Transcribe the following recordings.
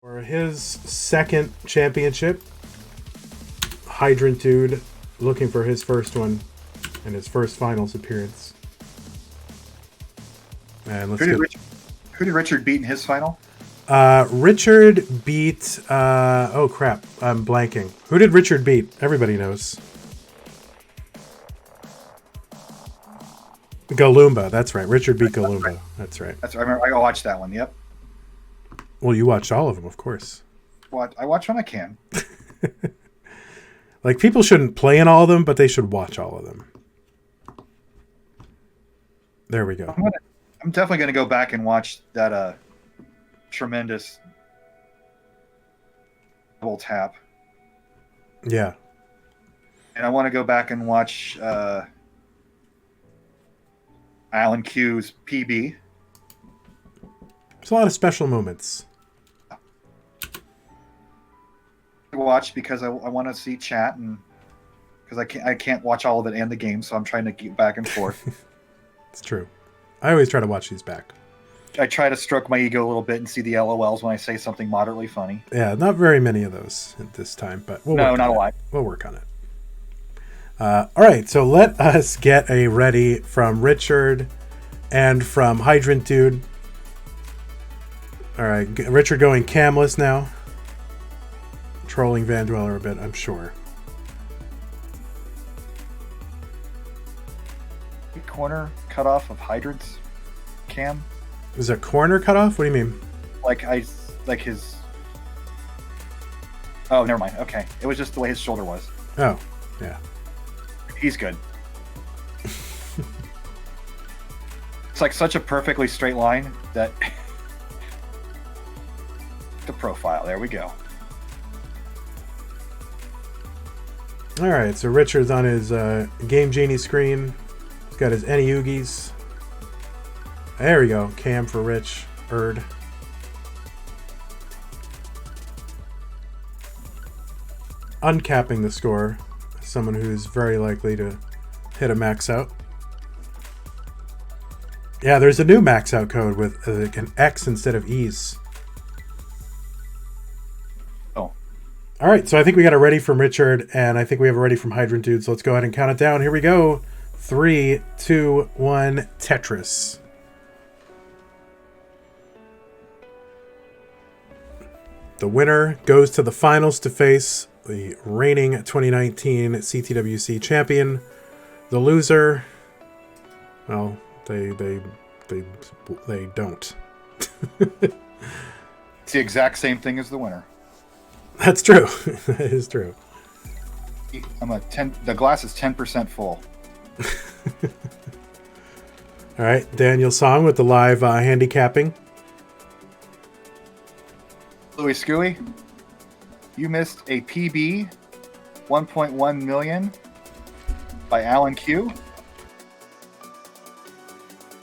For his second championship, Hydrant Dude looking for his first one and his first finals appearance. And let's who did Richard beat in his final? Richard beat oh crap, I'm blanking. Who did Richard beat? Everybody knows. Galumba, that's right. Richard beat Galumba. That's right. I remember. I watched that one. Yep. Well, you watched all of them, of course. I watch when I can. Like, people shouldn't play in all of them, but they should watch all of them. There we go. I'm definitely going to go back and watch that tremendous double tap. Yeah. And I want to go back and watch Alan Q's PB. There's a lot of special moments. Watch because I want to see chat, and because I can't watch all of it and the game, so I'm trying to get back and forth. It's true. I always try to watch these back. I try to stroke my ego a little bit and see the LOLs when I say something moderately funny. Yeah, not very many of those at this time, but not a lot. We'll work on it. All right, so let us get a ready from Richard and from Hydrant Dude. All right, Richard going camless now. Trolling Vandweller a bit, I'm sure. Corner cutoff of Hydrant's cam. Is a corner cutoff? What do you mean? Like his. Oh, never mind. Okay, it was just the way his shoulder was. Oh, yeah. He's good. It's like such a perfectly straight line that the profile. There we go. All right, so Richard's on his Game Genie screen. He's got his any Oogies. There we go. Cam for Rich. Erd. Uncapping the score. Someone who's very likely to hit a max out. Yeah, there's a new max out code with an X instead of E's. Oh. All right, so I think we got a ready from Richard, and I think we have a ready from Hydrant Dude. So let's go ahead and count it down. Here we go. 3, 2, 1, Tetris. The winner goes to the finals to face the reigning 2019 CTWC champion. The loser, well, they don't. It's the exact same thing as the winner. That's true. That is true. The glass is 10% full. All right, Daniel Song with the live handicapping. Louis Scooey, you missed a PB 1.1 million by Alan Q.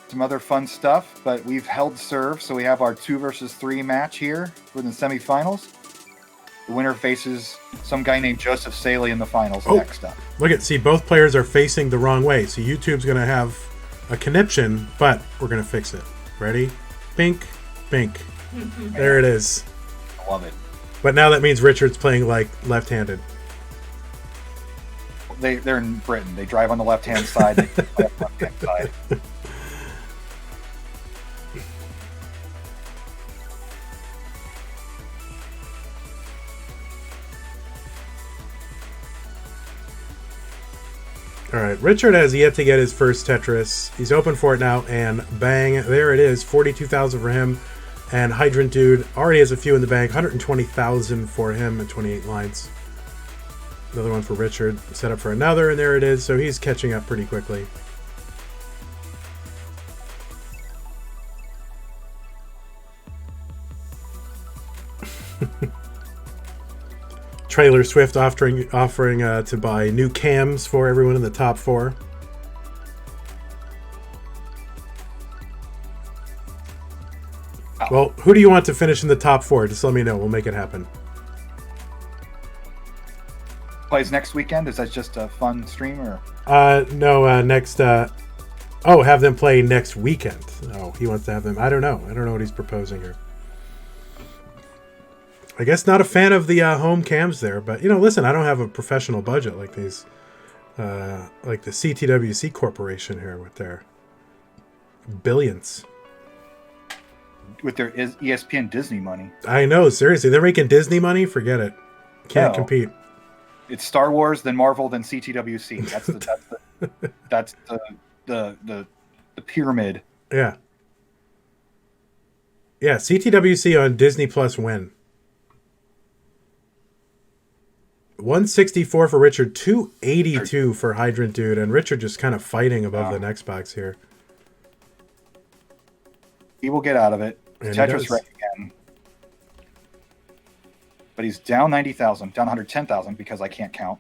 Some other fun stuff, but we've held serve, so we have our 2 versus 3 match here for the semifinals. The winner faces some guy named Joseph Saley in the finals next up. Look at, see, both players are facing the wrong way, so YouTube's going to have a conniption, but we're going to fix it. Ready? Bink, bink. There it is. I love it. But now that means Richard's playing like left-handed. They're in Britain. They drive on the left-hand side. They play on the left-hand side. All right, Richard has yet to get his first Tetris. He's open for it now, and bang, there it is. 42,000 for him. And Hydrant Dude already has a few in the bank. 120,000 for him at 28 lines. Another one for Richard. Set up for another, and there it is. So he's catching up pretty quickly. Trailer Swift offering to buy new cams for everyone in the top 4. Well, who do you want to finish in the top 4? Just let me know. We'll make it happen. Plays next weekend? Is that just a fun stream or? No. Next. Oh, have them play next weekend. Oh, he wants to have them. I don't know. I don't know what he's proposing here. I guess not a fan of the home cams there, but listen, I don't have a professional budget like these, like the CTWC Corporation here with their billions. With their ESPN Disney money. I know, seriously, they're making Disney money. Forget it, can't compete. It's Star Wars, then Marvel, then CTWC. That's the pyramid. Yeah. Yeah, CTWC on Disney Plus win. 164 for Richard, 282 for Hydrant Dude, and Richard just kind of fighting above the next box here. He will get out of it. Tetris wreck again. But he's down 90,000, down 110,000 because I can't count.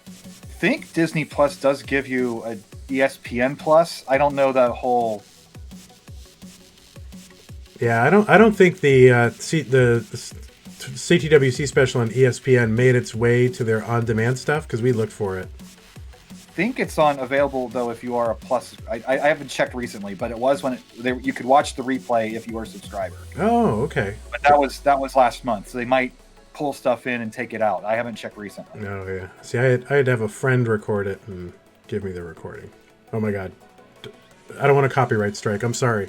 I think Disney Plus does give you a ESPN Plus. I don't know that whole. Yeah, I don't think the CTWC special on ESPN made its way to their on-demand stuff because we looked for it. I think it's available though if you are a Plus. I haven't checked recently, but it was when you could watch the replay if you were a subscriber. Oh, okay. But that was last month, so they might pull stuff in and take it out. I haven't checked recently. Oh yeah. See, I had to have a friend record it and give me the recording. Oh my god, I don't want a copyright strike. I'm sorry.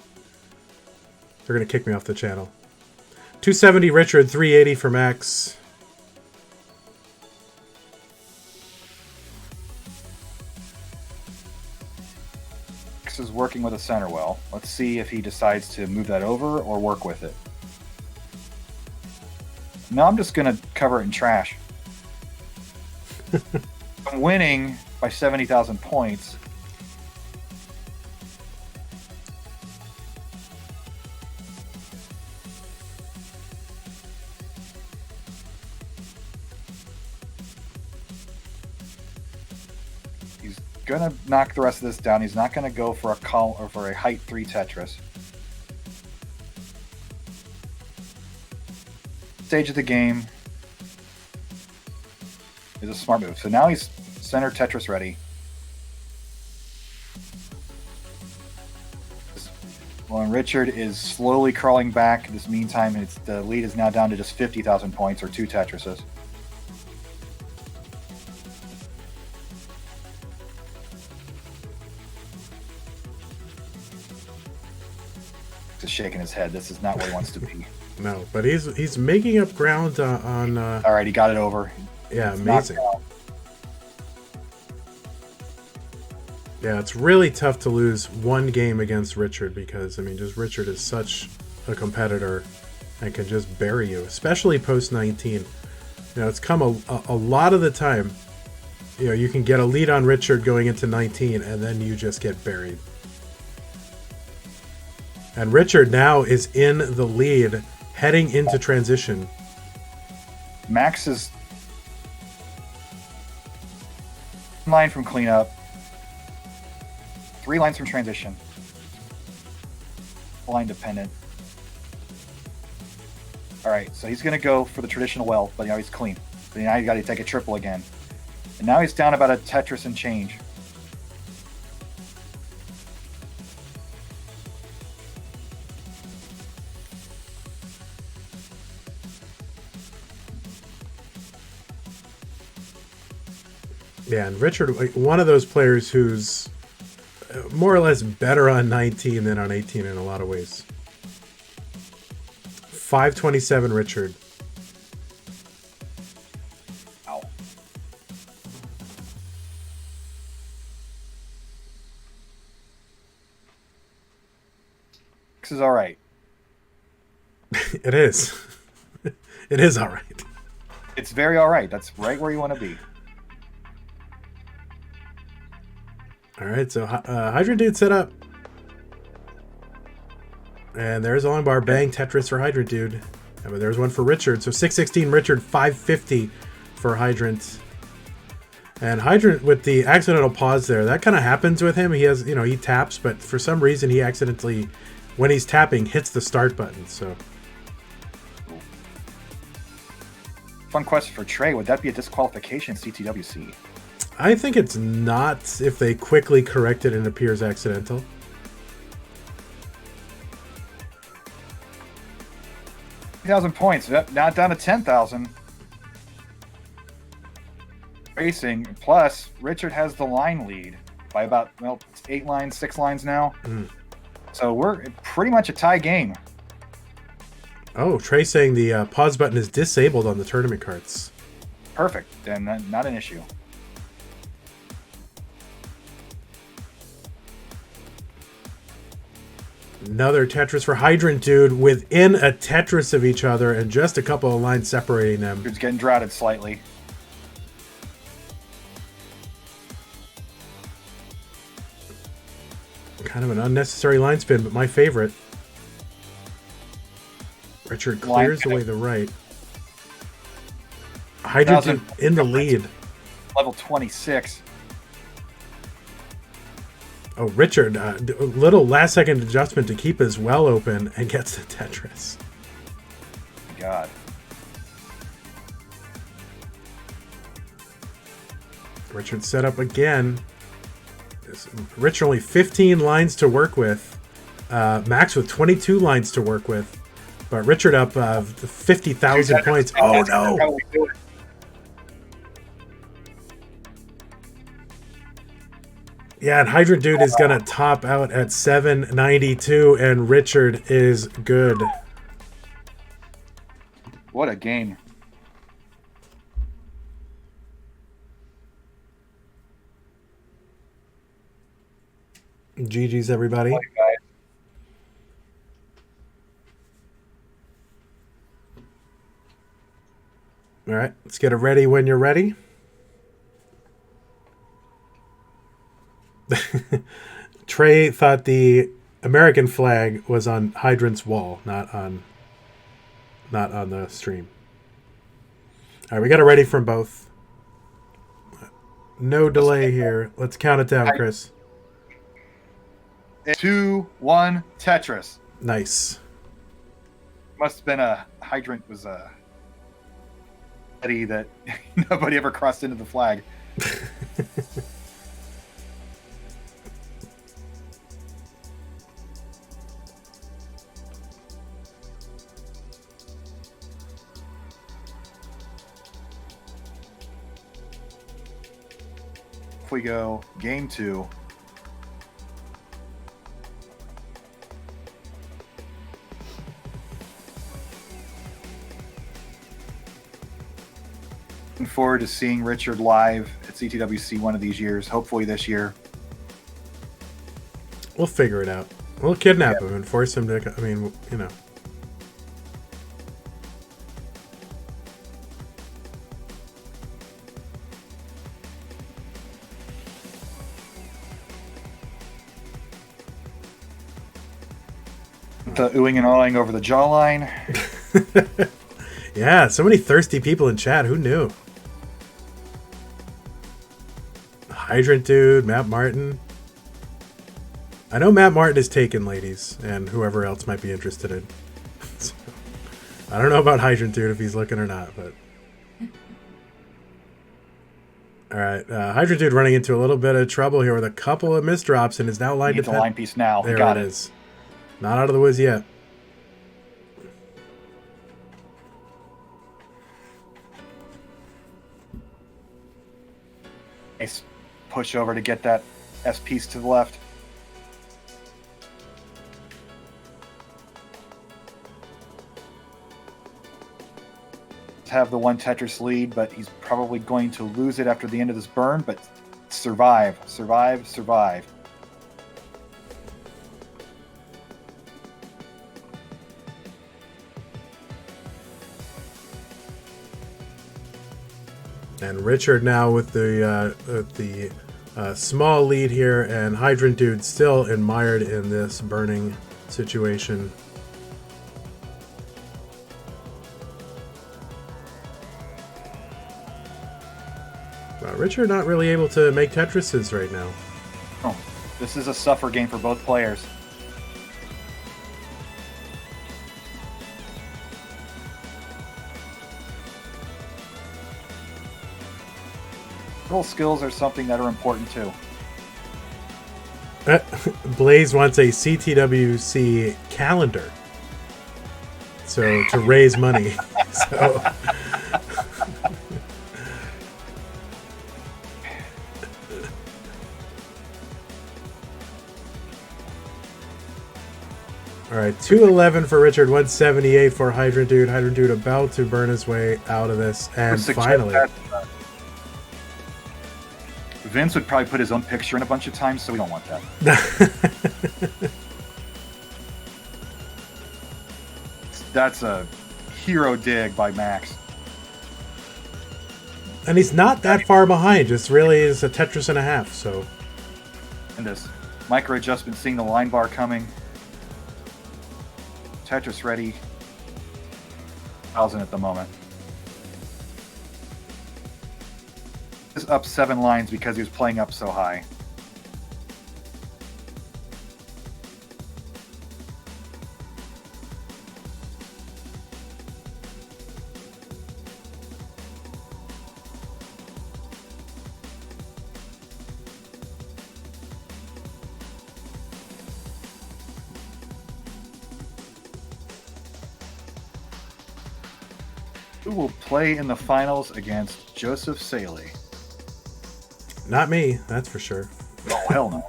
They're gonna kick me off the channel. 270 Richard, 380 for Max. Max is working with a center well. Let's see if he decides to move that over or work with it. No, I'm just going to cover it in trash. I'm winning by 70,000 points. He's going to knock the rest of this down. He's not going to go for a column or for a height 3 Tetris. Stage of the game is a smart move. So now he's center Tetris ready. Well, and Richard is slowly crawling back. In this meantime, the lead is now down to just 50,000 points or 2 Tetrises. Just shaking his head. This is not where he wants to be. No, but he's making up ground on. All right, he got it over. Yeah, amazing. Yeah, it's really tough to lose one game against Richard because just Richard is such a competitor and can just bury you, especially post 19. It's come a lot of the time. You can get a lead on Richard going into 19, and then you just get buried. And Richard now is in the lead. Heading into transition. Max is line from cleanup, 3 lines from transition, line dependent. All right, so he's going to go for the traditional well, but he's clean. But now he's got to take a triple again. And now he's down about a Tetris and change. Yeah, and Richard, one of those players who's more or less better on 19 than on 18 in a lot of ways. 527 Richard. Ow. This is all right. It is. It is all right. It's very all right. That's right where you want to be. All right, so Hydrant Dude set up. And there's a long bar. Bang, Tetris for Hydrant Dude. But there's one for Richard. So 616 Richard, 550 for Hydrant. And Hydrant with the accidental pause there. That kind of happens with him. He has, he taps, but for some reason he accidentally, when he's tapping, hits the start button. So fun question for Trey. Would that be a disqualification CTWC? I think it's not if they quickly correct it and it appears accidental. £1,000 points, not down to 10,000. Racing, plus Richard has the line lead by about 8 lines, 6 lines now. So we're pretty much a tie game. Oh, Trey saying the pause button is disabled on the tournament carts. Perfect, then not an issue. Another Tetris for Hydrant Dude within a Tetris of each other and just a couple of lines separating them. It's getting droughted slightly. Kind of an unnecessary line spin, but my favorite. Richard clears away the right. Hydrant Dude in the lead. Level 26. Oh, Richard, a little last-second adjustment to keep his well open and gets the Tetris. God. Richard set up again. Richard only 15 lines to work with. Max with 22 lines to work with. But Richard up 50,000 points. Oh, no. Yeah, and Hydrant Dude is going to top out at 792, and Richard is good. What a game. GG's, everybody. All right, let's get it ready when you're ready. Trey thought the American flag was on Hydrant's wall, not on the stream. All right, we got it ready from both. No delay here. Let's count it down, Chris. 2, 1, Tetris. Nice. Must have been a Hydrant was a buddy that nobody ever crossed into the flag. If we go game 2. Looking forward to seeing Richard live at CTWC one of these years, hopefully this year. We'll figure it out. We'll kidnap him and force him to, I mean, you know. The oohing and awing over the jawline. Yeah, so many thirsty people in chat. Who knew? Hydrant Dude, Matt Martin. I know Matt Martin is taken, ladies, and whoever else might be interested in. So, I don't know about Hydrant Dude if he's looking or not, but. All right, Hydrant Dude running into a little bit of trouble here with a couple of misdrops and is now lined to the line piece now. There it is. Not out of the woods yet. Nice push over to get that S piece to the left. Have the one Tetris lead, but he's probably going to lose it after the end of this burn, but survive, survive, survive. And Richard now with the small lead here, and Hydrant Dude still admired in this burning situation. Richard not really able to make Tetrises right now. Oh, this is a suffer game for both players. Little skills are something that are important too. Blaze wants a CTWC calendar. So to raise money. So all right, 211 for Richard, 178 for Hydrant Dude. Hydrant Dude about to burn his way out of this, and finally. Vince would probably put his own picture in a bunch of times, so we don't want that. That's a hero dig by Max. And he's not that far behind. Just really is a Tetris and a half. So, and this micro adjustment, seeing the line bar coming. Tetris ready. 1,000 at the moment. Is up 7 lines because he was playing up so high. Who will play in the finals against Joseph Saley? Not me, that's for sure. Oh, hell no.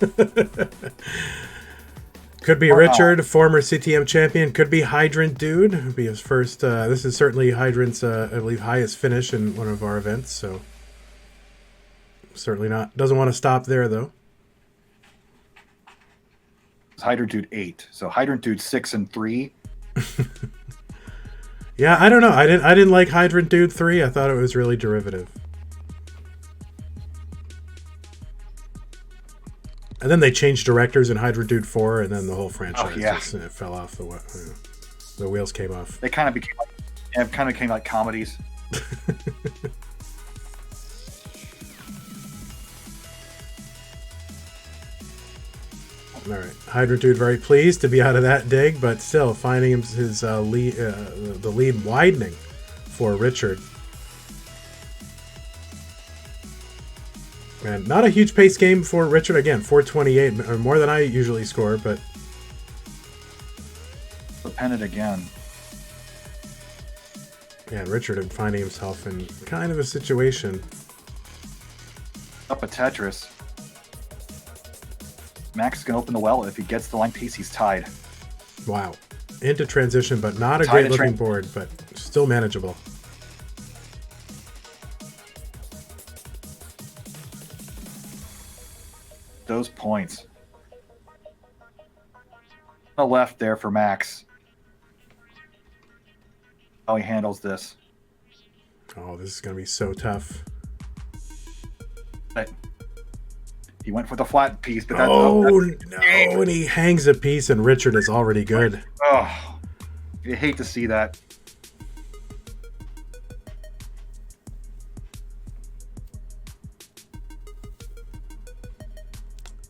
Could be Richard, former CTM champion. Could be Hydrant Dude. It'd be his first. This is certainly Hydrant's, I believe, highest finish in one of our events. So certainly not. Doesn't want to stop there though. It's Hydrant Dude 8. So Hydrant Dude 6 and 3. Yeah, I don't know. I didn't like Hydrant Dude 3. I thought it was really derivative. And then they changed directors in Hydrant Dude 4, and then the whole franchise just, it fell off. The wheels came off. They kind of became like comedies. All right, Hydrant Dude very pleased to be out of that dig, but still finding his lead, the lead widening for Richard. And not a huge pace game for Richard. Again, 428, or more than I usually score, but The pennant again. yeah, Richard finding himself in kind of a situation. Up a Tetris. Max can open the well. If he gets the line piece, he's tied. Wow. Into transition, but not a Tied great looking board, but still manageable. Those points. On the left there for Max. How he handles this. Oh, this is going to be so tough. But he went for the flat piece, but no, and he hangs a piece, and Richard is already good. Oh, you hate to see that.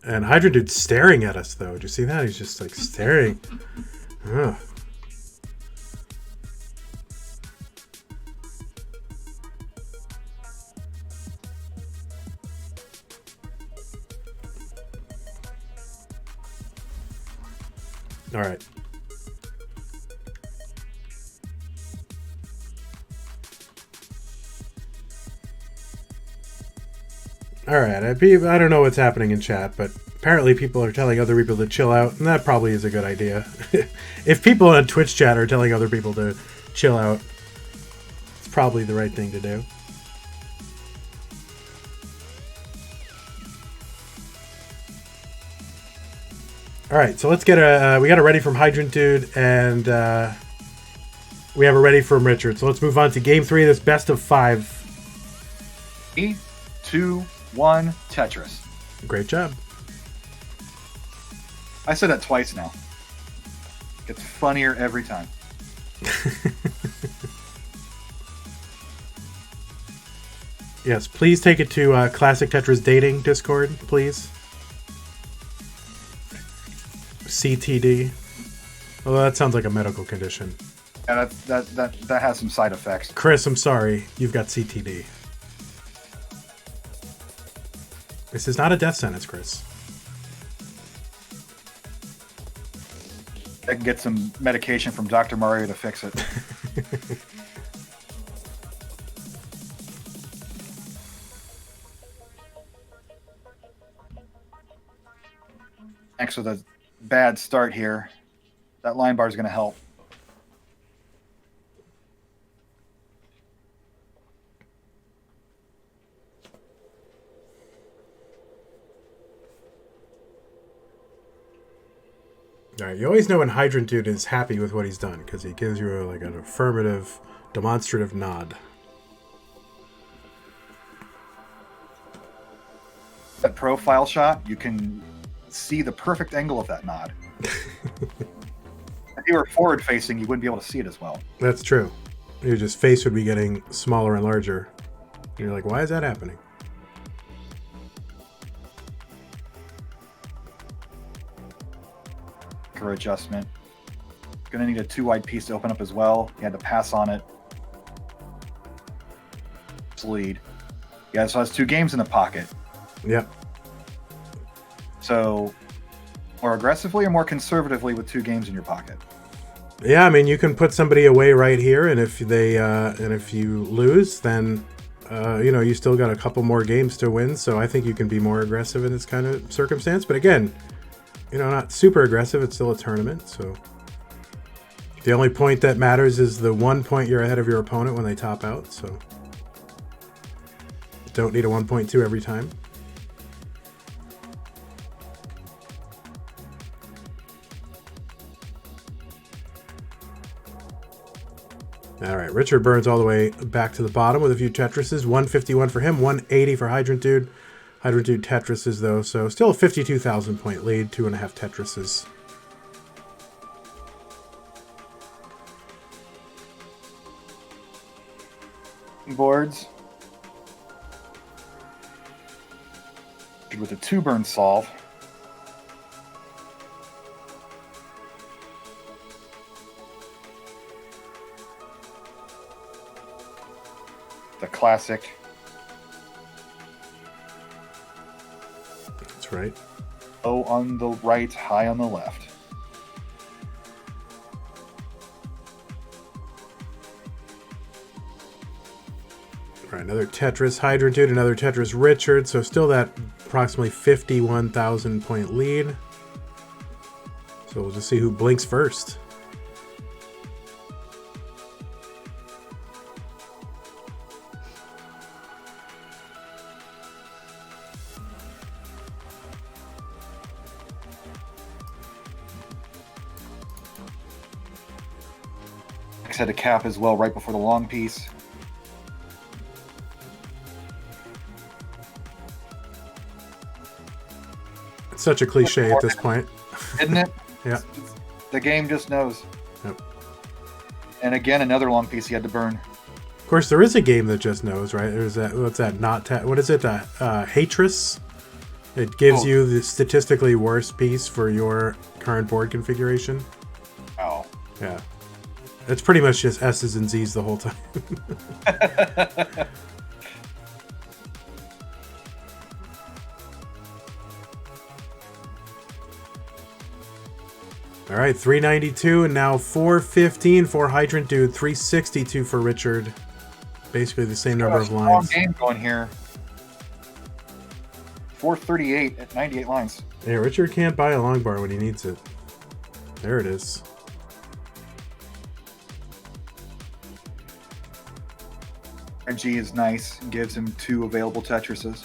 And Hydrant Dude's staring at us, though. Did you see that? He's just like staring. Ugh. All right. All right. I don't know what's happening in chat, but apparently people are telling other people to chill out, and that probably is a good idea. If people on Twitch chat are telling other people to chill out, it's probably the right thing to do. All right, so let's get we got a ready from Hydrant Dude, and we have a ready from Richard. So let's move on to game 3 of this best of 5. 3, 2, 1, Tetris. Great job. I said that twice now. Gets funnier every time. Yes, please take it to Classic Tetris Dating Discord, please. CTD. Although that sounds like a medical condition. Yeah, that has some side effects. Chris, I'm sorry. You've got CTD. This is not a death sentence, Chris. I can get some medication from Dr. Mario to fix it. Next with a bad start here. That line bar is going to help. All right, you always know when Hydrant Dude is happy with what he's done because he gives you like an affirmative, demonstrative nod. That profile shot, you can see the perfect angle of that nod. If you were forward facing, you wouldn't be able to see it as well. That's true. Your just face would be getting smaller and larger. And you're like, why is that happening? Adjustment. Gonna need a 2-wide piece to open up as well. You had to pass on it. Lead. Yeah, so has 2 games in the pocket. Yep. So more aggressively or more conservatively with 2 games in your pocket? Yeah, I mean, you can put somebody away right here, and if they and if you lose, then you still got a couple more games to win. So I think you can be more aggressive in this kind of circumstance. But again, not super aggressive. It's still a tournament, so the only point that matters is the 1 point you're ahead of your opponent when they top out. So don't need a 1.2 every time. All right, Richard burns all the way back to the bottom with a few Tetrises. 151 for him, 180 for Hydrant Dude. Hydrant Dude Tetrises, though, so still a 52,000 point lead, 2.5 Tetrises. Boards. With a 2-burn solve. The classic. That's right. Low on the right, high on the left. All right, another Tetris Hydrant Dude, another Tetris Richard, so still that approximately 51,000 point lead. So we'll just see who blinks first. Had a cap as well right before the long piece. It's such a cliche at this point. Isn't it? Yeah. The game just knows. Yep. And again, another long piece he had to burn. Of course, there is a game that just knows, right? There's that. What's that? What is it? Tetris. It gives you the statistically worst piece for your current board configuration. Oh. Yeah. It's pretty much just S's and Z's the whole time. All right, 392 and now 415 for Hydrant Dude, 362 for Richard. Basically the same number of lines. Strong game going here. 438 at 98 lines. Yeah, Richard can't buy a long bar when he needs it. There it is. RG is nice. Gives him 2 available Tetrises.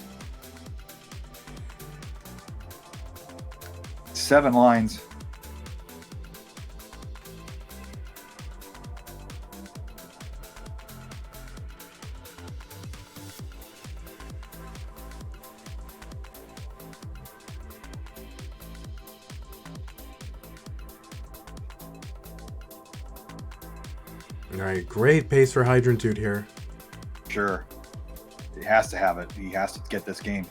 7 lines. All right, great pace for Hydrant Dude here. Sure. He has to have it. He has to get this game.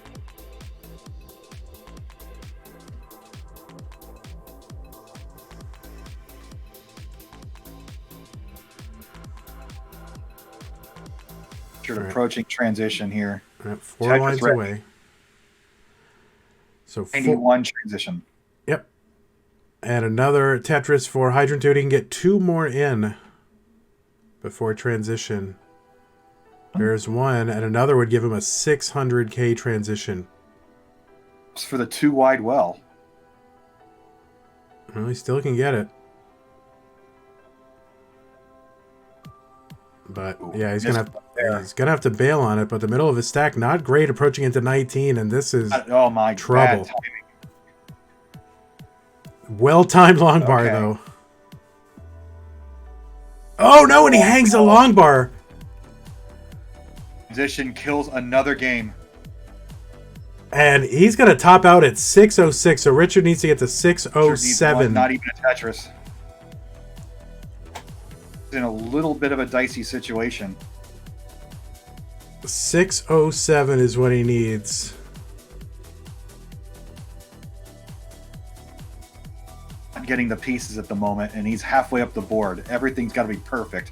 Sure, approaching transition here. 4 lines away. So 91 transition. Yep. And another Tetris for Hydrant Dude. He can get 2 more in before transition. There's one, and another would give him a 600k transition. It's for the 2 wide well. Well, he still can get it. But yeah, he's gonna have to bail on it. But the middle of his stack, not great, approaching into 19, and this is trouble. Well-timed long bar though. Oh no! And he hangs the long bar. Transition kills another game. And he's going to top out at 606. So Richard needs to get to 607. Not even a Tetris. He's in a little bit of a dicey situation. 607 is what he needs. Not getting the pieces at the moment, and he's halfway up the board. Everything's got to be perfect.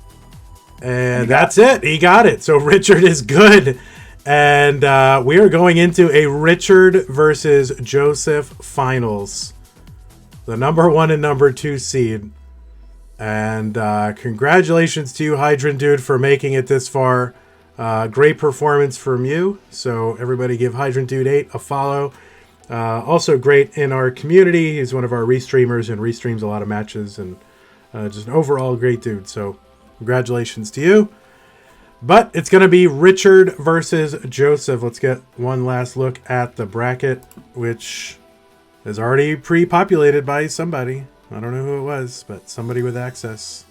And that's it. He got it. So Richard is good. And we are going into a Richard versus Joseph finals. The number 1 and number 2 seed. And congratulations to you, Hydrant Dude, for making it this far. Great performance from you. So everybody give Hydrant Dude 8 a follow. Also great in our community. He's one of our restreamers and restreams a lot of matches. And just an overall great dude. So congratulations to you. But it's going to be Richard versus Joseph. Let's get one last look at the bracket, which is already pre-populated by somebody. I don't know who it was, but somebody with access.